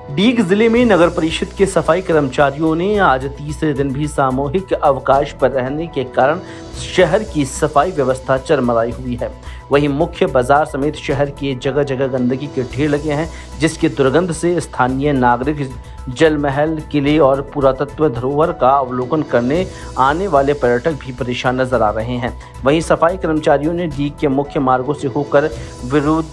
डीग जिले में नगर परिषद के सफाई कर्मचारियों ने आज तीसरे दिन भी सामूहिक अवकाश पर रहने के कारण शहर की सफाई व्यवस्था चरमराई हुई है। वहीं मुख्य बाजार समेत शहर के जगह जगह गंदगी के ढेर लगे हैं, जिसकी दुर्गंध से स्थानीय नागरिक, जल महल, किले और पुरातत्व धरोहर का अवलोकन करने आने वाले पर्यटक भी परेशान नजर आ रहे हैं। वहीं सफाई कर्मचारियों ने डीग के मुख्य मार्गों से होकर विरोध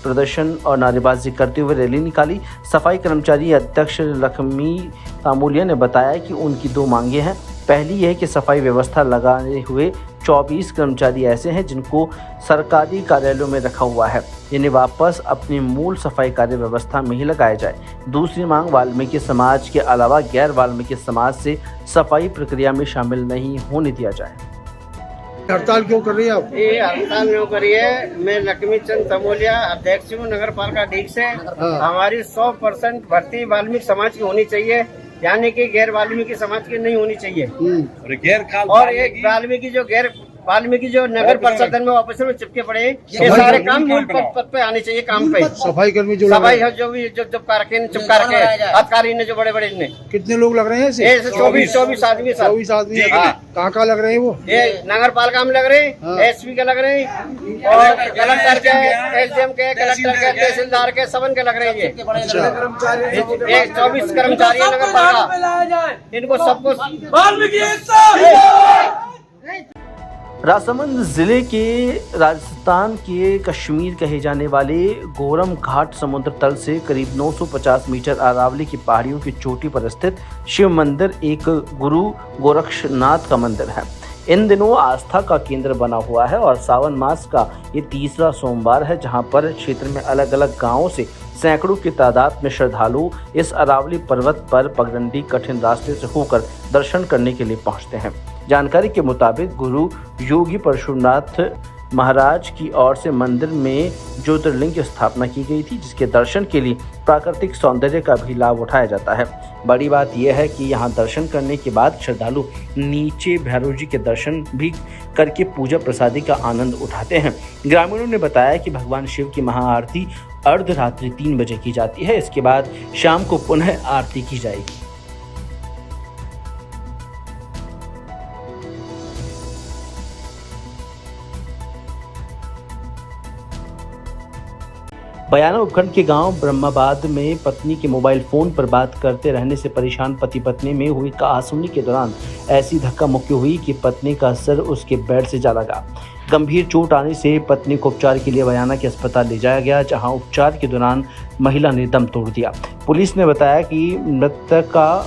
प्रदर्शन और नारेबाजी करते हुए रैली निकाली। सफाई कर्मचारी अध्यक्ष लक्ष्मी तामुलिया ने बताया कि उनकी दो मांगे हैं। पहली यह कि सफाई व्यवस्था लगाए हुए 24 कर्मचारी ऐसे हैं जिनको सरकारी कार्यालयों में रखा हुआ है, इन्हें वापस अपनी मूल सफाई कार्य व्यवस्था में ही लगाया जाए। दूसरी मांग वाल्मीकि समाज के अलावा गैर वाल्मीकि समाज से सफाई प्रक्रिया में शामिल नहीं होने दिया जाए। हड़ताल क्यों कर रही है आप? ये हड़ताल क्यों करी है? मैं लक्ष्मी चंद तमोलिया अध्यक्ष हूँ नगर पालिका डीग से। हमारी 100% भर्ती वाल्मीकि समाज की होनी चाहिए, यानी कि गैर वाल्मीकि समाज की नहीं होनी चाहिए। और एक वाल्मीकि जो नगर परिषद में ऑफिसर में चिपके पड़े, ये सारे काम मूल पद पे आने चाहिए। काम पे सफाई कर्मी जो कारके अधिकारी ने जो बड़े बड़े ने कितने लोग लग रहे हैं? 24 आदमी। 24 आदमी कहाँ लग रहे हैं? वो ये नगर पालिका में लग रहे हैं, एसपी के लग रहे हैं, और कलेक्टर के, एसडीएम के, कलेक्टर के, तहसीलदार के, सबन के लग रहे हैं। ये 24 कर्मचारी है नगर पालिका, इनको सबको राजसमंद जिले के राजस्थान के कश्मीर कहे जाने वाले गोरम घाट समुद्र तल से करीब 950 मीटर अरावली की पहाड़ियों की चोटी पर स्थित शिव मंदिर एक गुरु गोरक्षनाथ का मंदिर है। इन दिनों आस्था का केंद्र बना हुआ है और सावन मास का ये तीसरा सोमवार है, जहां पर क्षेत्र में अलग अलग गांवों से सैकड़ों की तादाद में श्रद्धालु इस अरावली पर्वत पर पगडंडी कठिन रास्ते से होकर दर्शन करने के लिए पहुंचते हैं। जानकारी के मुताबिक गुरु योगी परशुनाथ महाराज की ओर से मंदिर में ज्योतिर्लिंग की स्थापना की गई थी, जिसके दर्शन के लिए प्राकृतिक सौंदर्य का भी लाभ उठाया जाता है। बड़ी बात यह है कि यहाँ दर्शन करने के बाद श्रद्धालु नीचे भैरव जी के दर्शन भी करके पूजा प्रसादी का आनंद उठाते हैं। ग्रामीणों ने बताया कि भगवान शिव की महाआरती अर्धरात्रि 3 बजे की जाती है। इसके बाद शाम को पुनः आरती की जाएगी। बयाना उपखंड के गांव ब्रह्माबाद में पत्नी के मोबाइल फोन पर बात करते रहने से परेशान पति पत्नी में हुई कहासुनी के दौरान ऐसी धक्का मुक्की हुई कि पत्नी का सर उसके बेड से जा लगा। गंभीर चोट आने से पत्नी को उपचार के लिए बयाना के अस्पताल ले जाया गया, जहां उपचार के दौरान महिला ने दम तोड़ दिया। पुलिस ने बताया कि मृतका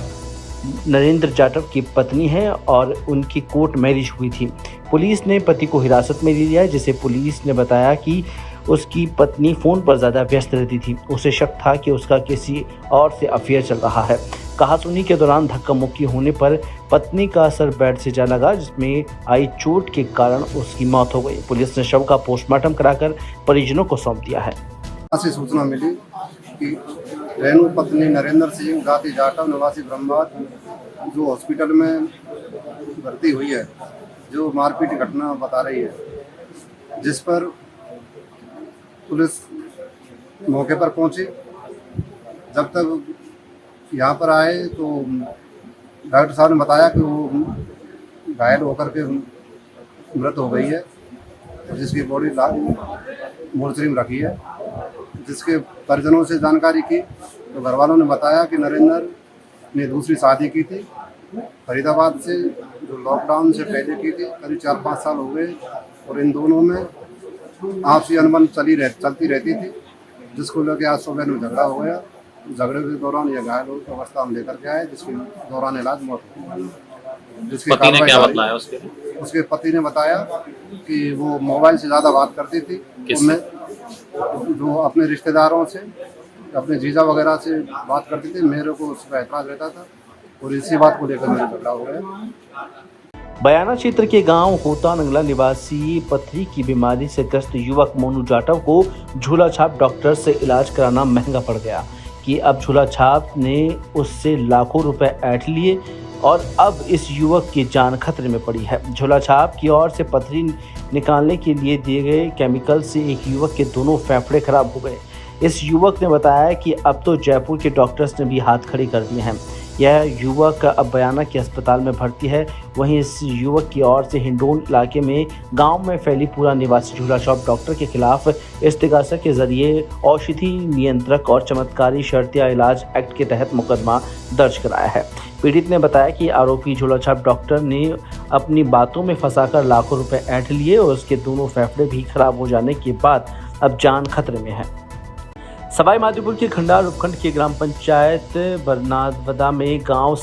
नरेंद्र जाटव की पत्नी है और उनकी कोर्ट मैरिज हुई थी। पुलिस ने पति को हिरासत में ले लिया, जिसे पुलिस ने बताया कि उसकी पत्नी फोन पर ज्यादा व्यस्त रहती थी। उसे शक था कि उसका किसी और से अफेयर चल रहा है। कहासुनी के दौरान धक्का मुक्की होने पर पत्नी का सर बेड से जा लगा, जिसमें आई चोट के कारण उसकी मौत हो गई। पुलिस ने शव का पोस्टमार्टम कराकर परिजनों को सौंप दिया है। सूचना मिली कि रेणु पत्नी नरेंद्र सिंह गाती जाटव निवासी ब्रह्माबाद जो हॉस्पिटल में भर्ती हुई है, जो मारपीट घटना बता रही है, जिस पर पुलिस मौके पर पहुंची। जब तक यहाँ पर आए तो डॉक्टर साहब ने बताया कि वो घायल होकर के मृत हो गई है, जिसकी बॉडी मोर्चरी में रखी है। जिसके परिजनों से जानकारी की तो घर वालों ने बताया कि नरेंद्र ने दूसरी शादी की थी फरीदाबाद से, जो लॉकडाउन से पहले की थी। करीब 4-5 साल हो गए और इन दोनों में आपसी अनबन चलती रहती थी, जिसको लेकर आज सुबह में झगड़ा हो गया। झगड़े के दौरान यह घायल अवस्था में लेकर के आए, जिसके दौरान इलाज मौत हो गई। जिसकी पति ने क्या बताया? उसके पति ने बताया कि वो मोबाइल से ज़्यादा बात करती थी, जो अपने रिश्तेदारों से, अपने जीजा वगैरह से बात करती थी। मेरे को उस पर एतराज रहता था और इसी बात को लेकर मेरा झगड़ा हो गया। बयाना क्षेत्र के गांव होता नंगला निवासी पथरी की बीमारी से ग्रस्त युवक मोनू जाटव को झूला छाप डॉक्टर से इलाज कराना महंगा पड़ गया कि अब झूला छाप ने उससे लाखों रुपए ऐंठ लिए और अब इस युवक की जान खतरे में पड़ी है। झूला छाप की ओर से पथरी निकालने के लिए दिए गए केमिकल से एक युवक के दोनों फेफड़े खराब हो गए। इस युवक ने बताया कि अब तो जयपुर के डॉक्टर्स ने भी हाथ खड़े कर दिए हैं। यह युवक अब बयाना के अस्पताल में भर्ती है। वहीं इस युवक की ओर से हिंडोन इलाके में गांव में फैली पूरा निवासी झूला शॉप डॉक्टर के खिलाफ इस्तिगासा के जरिए औषधि नियंत्रक और चमत्कारी शर्तिया इलाज एक्ट के तहत मुकदमा दर्ज कराया है। पीड़ित ने बताया कि आरोपी झूला छाप डॉक्टर ने अपनी बातों में फंसाकर लाखों रुपए ऐंठ लिए और उसके दोनों फेफड़े भी खराब हो जाने के बाद अब जान खतरे में है। सवाई माधोपुर के खंडार उपखंड के ग्राम पंचायत बरनादवदा में गांव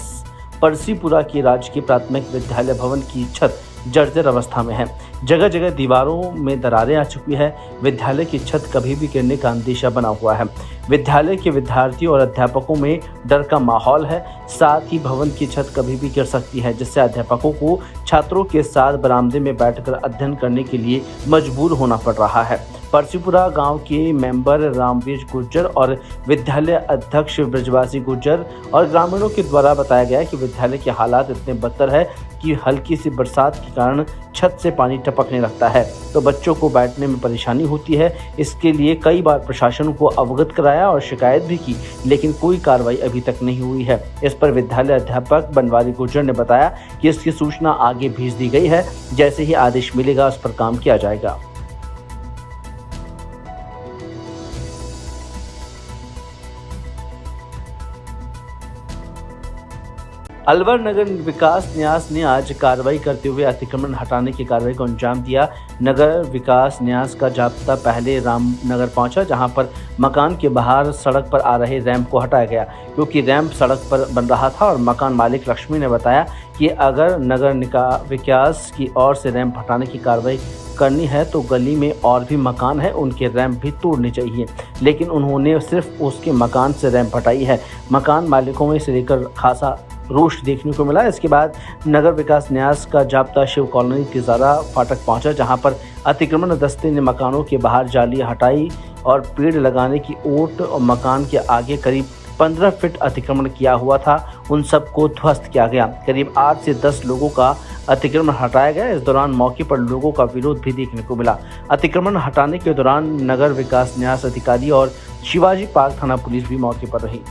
परसीपुरा की राजकीय प्राथमिक विद्यालय भवन की छत जर्जर अवस्था में है। जगह जगह दीवारों में दरारें आ चुकी है। विद्यालय की छत कभी भी गिरने का अंदेशा बना हुआ है। विद्यालय के विद्यार्थियों और अध्यापकों में डर का माहौल है। साथ ही भवन की छत कभी भी गिर सकती है, जिससे अध्यापकों को छात्रों के साथ बरामदे में बैठकर अध्ययन करने के लिए मजबूर होना पड़ रहा है। परसीपुरा गांव के मेंबर रामवीर गुर्जर और विद्यालय अध्यक्ष ब्रजवासी गुर्जर और ग्रामीणों के द्वारा बताया गया कि विद्यालय के हालात इतने बदतर है कि हल्की सी बरसात के कारण छत से पानी टपकने लगता है तो बच्चों को बैठने में परेशानी होती है। इसके लिए कई बार प्रशासन को अवगत कराया और शिकायत भी की, लेकिन कोई कार्रवाई अभी तक नहीं हुई है। इस पर विद्यालय अध्यापक बनवारी गुर्जर ने बताया कि इसकी सूचना आगे भेज दी गई है। जैसे ही आदेश मिलेगा उस पर काम किया जाएगा। अलवर नगर विकास न्यास ने आज कार्रवाई करते हुए अतिक्रमण हटाने की कार्रवाई को अंजाम दिया। नगर विकास न्यास का जाब्ता पहले रामनगर पहुंचा, जहां पर मकान के बाहर सड़क पर आ रहे रैंप को हटाया गया, क्योंकि रैंप सड़क पर बन रहा था। और मकान मालिक लक्ष्मी ने बताया कि अगर नगर विकास की ओर से रैंप हटाने की कार्रवाई करनी है तो गली में और भी मकान है, उनके रैंप भी तोड़ने चाहिए, लेकिन उन्होंने सिर्फ उसके मकान से रैंप हटाई है। मकान मालिकों में इसे लेकर खासा रोष देखने को मिला। इसके बाद नगर विकास न्यास का जाब्ता शिव कॉलोनी तिजारा फाटक पहुंचा, जहां पर अतिक्रमण दस्ते ने मकानों के बाहर जाली हटाई और पेड़ लगाने की ओट और मकान के आगे करीब 15 फीट अतिक्रमण किया हुआ था, उन सबको ध्वस्त किया गया। करीब 8 से 10 लोगों का अतिक्रमण हटाया गया। इस दौरान मौके पर लोगों का विरोध भी देखने को मिला। अतिक्रमण हटाने के दौरान नगर विकास न्यास अधिकारी और शिवाजी पार्क थाना पुलिस भी मौके पर रही।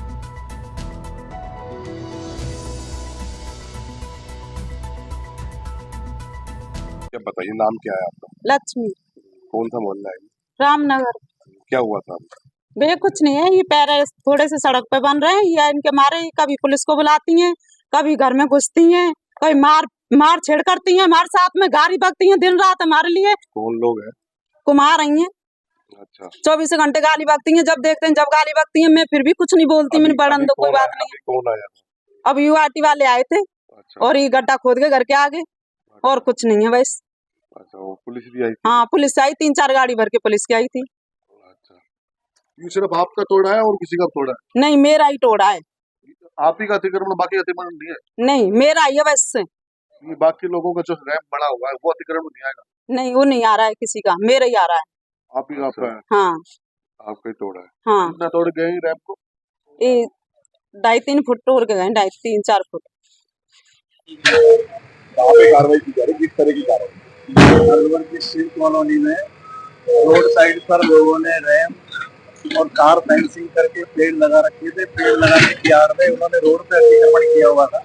क्या बताइए, नाम क्या है आपका? लक्ष्मी। कौन सा मोहल्ला है? रामनगर। क्या हुआ था? भैया कुछ नहीं है, ये पैर थोड़े से सड़क पे बन रहे हैं या इनके मारे कभी पुलिस को बुलाती हैं, कभी घर में घुसती हैं, कभी मार छेड़ करती हैं, हमारे साथ में गाड़ी बकती हैं दिन रात हमारे लिए। कौन लोग हैं? कुमार रही हैं। अच्छा। 24 घंटे गाली बकती हैं, जब देखते हैं जब गाली बकती हैं, मैं फिर भी कुछ नहीं बोलती। मैंने बड़न दो, कोई बात नहीं। कौन आया? अब URT वाले आए थे। अच्छा। और ये गड्ढा खोद के घर के आगे, और कुछ नहीं है बस। अच्छा, वो पुलिस भी आई थी? हाँ, पुलिस आई, 3-4 गाड़ी भर के पुलिस की आई थी। अच्छा, ये सिर्फ आपका तोड़ा है और किसी का तोड़ा है? नहीं, मेरा ही तोड़ा है। आप ही का अतिक्रमण, बाकी अतिक्रमण नहीं है? नहीं, मेरा ही है बस। ये बाकी लोगों का जो रैंप बना हुआ है वो अतिक्रमण नहीं आएगा? नहीं, वो नहीं आ रहा है किसी का, मेरा ही आ रहा है। आप ही का आपका है? हाँ, आपका ही तोड़ा है? हाँ। कितना तोड़ गए रैंप को? ये 2.5-3 फुट तोड़ के गए, 2.5-3-4 फुट। कहाँ पे कार्रवाई की जा रही है, किस तरह की कार्रवाई? अलवर की शिव कॉलोनी में रोड साइड पर लोगों ने रैंप और कार फेंसिंग करके पेड़ लगा रखे थे। पेड़ लगाने की आड़ में उन्होंने रोड पे अतिक्रमण किया हुआ था,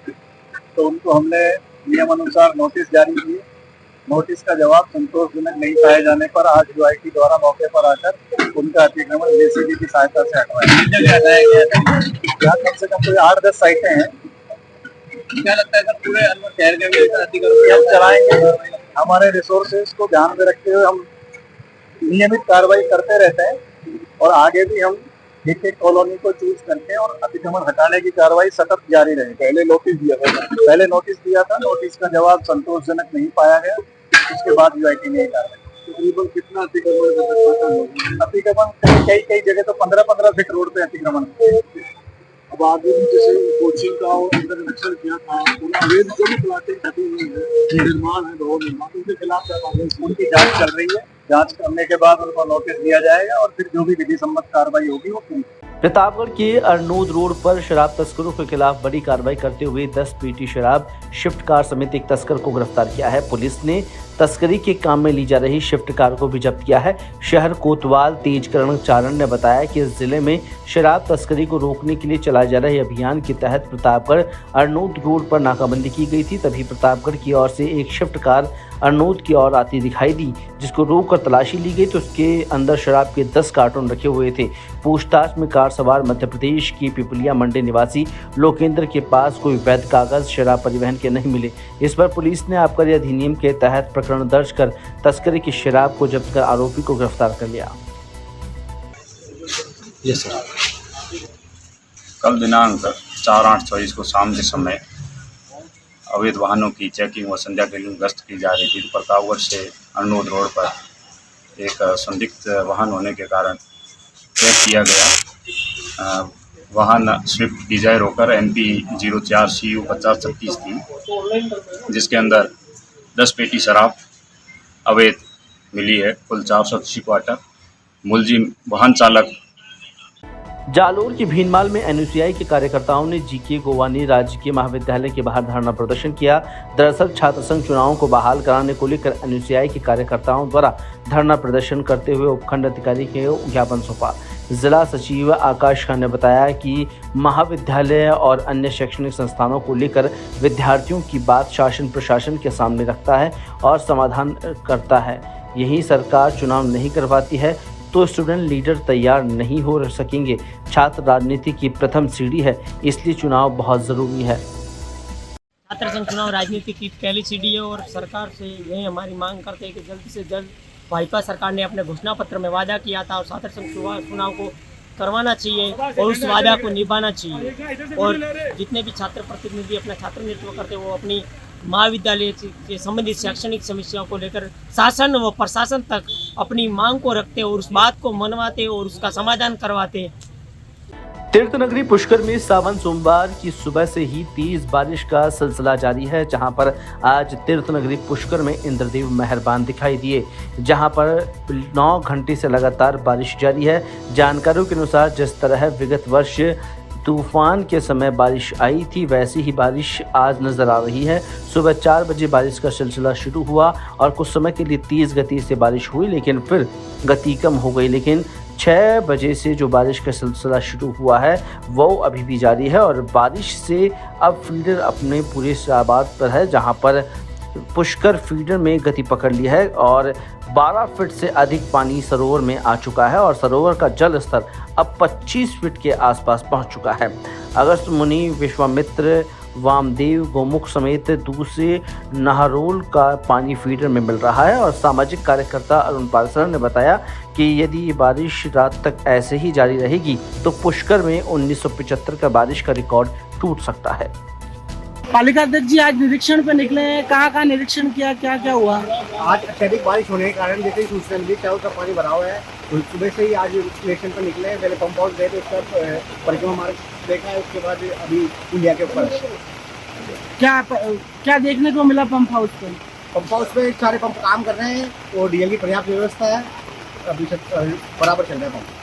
तो उनको हमने नियम अनुसार नोटिस जारी किए। नोटिस का जवाब संतोषजनक नहीं पाए जाने पर आज UIT द्वारा मौके पर आकर उनका अतिक्रमण JCB की सहायता से हटवाया। कम से कम कोई 8-10 साइटें हैं। क्या लगता है सर, पूरे अलवर शहर के भी अतिक्रमण चलाएंगे? हमारे रिसोर्सेज को ध्यान में रखते हुए हम नियमित कार्रवाई करते रहते हैं और आगे भी हम एक कॉलोनी को चूज करके और अतिक्रमण हटाने की कार्रवाई सतत जारी रहे। पहले नोटिस दिया था, नोटिस का जवाब संतोषजनक नहीं पाया गया, उसके बाद UIT ने कार्रवाई। तकरीबन कितना अतिक्रमण कई जगह तो 15-15 फीट रोड पे अतिक्रमण। अब आगे भी जैसे कोचिंग का और इंटरनेशनल किया था, अवैध जो भी प्लाटिंग निर्माण है, भवन निर्माण, उनके खिलाफ उनकी जांच चल रही है। जांच करने के बाद उनको नोटिस दिया जाएगा और फिर जो भी विधि सम्मत कार्रवाई होगी वो पूरी। प्रतापगढ़ के अरनोद रोड पर शराब तस्करों के खिलाफ बड़ी कार्रवाई करते हुए 10 पेटी शराब शिफ्ट कार समेत एक तस्कर को गिरफ्तार किया है। पुलिस ने तस्करी के काम में ली जा रही शिफ्ट कार को भी जब्त किया है। शहर कोतवाल तेजकरण चारण ने बताया कि इस जिले में शराब तस्करी को रोकने के लिए चलाए जा रहे अभियान के तहत प्रतापगढ़ अरनोद रोड पर नाकाबंदी की गई थी। तभी प्रतापगढ़ की ओर से एक शिफ्ट कार अरनोद की ओर आती दिखाई दी, जिसको रोककर तलाशी ली गई तो उसके अंदर शराब के 10 कार्टून रखे हुए थे। पूछताछ में कार सवार मध्य प्रदेश की पिपलिया मंडी निवासी लोकेंद्र के पास कोई वैध कागज शराब परिवहन के नहीं मिले। इस पर पुलिस ने आबकारी अधिनियम के तहत प्रकरण दर्ज कर तस्करी की शराब को जब्त कर आरोपी को गिरफ्तार कर लिया। कल दिनांक 4/8/24 को शाम के समय अवैध वाहनों की चेकिंग व संध्या के लिए गश्त की जा रही थी। प्रतापगढ़ से अरनोद रोड पर एक संदिग्ध वाहन होने के कारण चेक किया गया। वाहन स्विफ्ट डिजायर होकर MP 04 CU 5036 थी, जिसके अंदर 10 पेटी शराब अवैध मिली है। कुल 480 क्वार्टर। मुलजिम वाहन चालक। जालोर के भीनमाल में NUCI के कार्यकर्ताओं ने GK गोवानी राजकीय महाविद्यालय के बाहर धरना प्रदर्शन किया। दरअसल छात्र संघ चुनावों को बहाल कराने को लेकर NUCI के कार्यकर्ताओं द्वारा धरना प्रदर्शन करते हुए उपखंड अधिकारी के ज्ञापन सौंपा। जिला सचिव आकाश खान ने बताया कि महाविद्यालय और अन्य शैक्षणिक संस्थानों को लेकर विद्यार्थियों की बात शासन प्रशासन के सामने रखता है और समाधान करता है। यही सरकार चुनाव नहीं करवाती है तो स्टूडेंट लीडर तैयार नहीं हो सकेंगे। छात्र राजनीति की प्रथम सीढ़ी है, इसलिए चुनाव बहुत जरूरी है। छात्र संघ चुनाव राजनीति की पहली सीढ़ी है और सरकार से यही हमारी मांग करते हैं कि जल्द से जल्द भाजपा सरकार ने अपने घोषणा पत्र में वादा किया था और छात्र संघ चुनाव को करवाना चाहिए और उस वादा को निभाना चाहिए। और जितने भी छात्र प्रतिनिधि अपना छात्र नेतृत्व करते हैं वो अपनी महाविद्यालय से संबंधित शैक्षणिक समस्याओं को लेकर शासन व प्रशासन तक अपनी मांग को रखते और उस बात को मनवाते और उसका समाधान करवाते। तीर्थनगरी पुष्कर में सावन सोमवार की सुबह से ही तेज बारिश का सिलसिला जारी है, जहां पर आज तीर्थनगरी पुष्कर में इंद्रदेव मेहरबान दिखाई दिए, जहां पर 9 घंटे से लगातार बारिश जारी है। जानकारियों के अनुसार जिस तरह विगत वर्ष तूफान के समय बारिश आई थी, वैसी ही बारिश आज नजर आ रही है। सुबह 4 बजे बारिश का सिलसिला शुरू हुआ और कुछ समय के लिए तेज गति से बारिश हुई, लेकिन फिर गति कम हो गई। लेकिन 6 बजे से जो बारिश का सिलसिला शुरू हुआ है वो अभी भी जारी है और बारिश से अब फीडर अपने पूरे शाबाद पर है, जहां पर पुष्कर फीडर में गति पकड़ ली है और 12 फीट से अधिक पानी सरोवर में आ चुका है और सरोवर का जल स्तर अब 25 फीट के आसपास पहुंच चुका है। अगस्त मुनि, विश्वामित्र, वामदेव, गोमुख समेत दूसरे नहरोल का पानी फीडर में मिल रहा है और सामाजिक कार्यकर्ता अरुण पालसर ने बताया कि यदि बारिश रात तक ऐसे ही जारी रहेगी तो पुष्कर में 1975 का बारिश का रिकॉर्ड टूट सकता है। पालिका अध्यक्ष जी आज निरीक्षण पे निकले हैं, कहाँ निरीक्षण किया, क्या क्या हुआ? आज अत्यधिक बारिश होने के कारण जैसे ही सूचना मिली चारों तरफ पानी भरा हुआ है, तो सुबह से ही आज निरीक्षण पर निकले हैं। पहले पंप हाउस गए थे, उसका परिक्रमा मार्ग देखा है, उसके बाद अभी पुलिया के ऊपर क्या देखने को मिला पंप हाउस पे? पंप हाउस पे सारे पंप काम कर रहे हैं और डीजल की पर्याप्त व्यवस्था है, अभी बराबर चल रहा है पंप।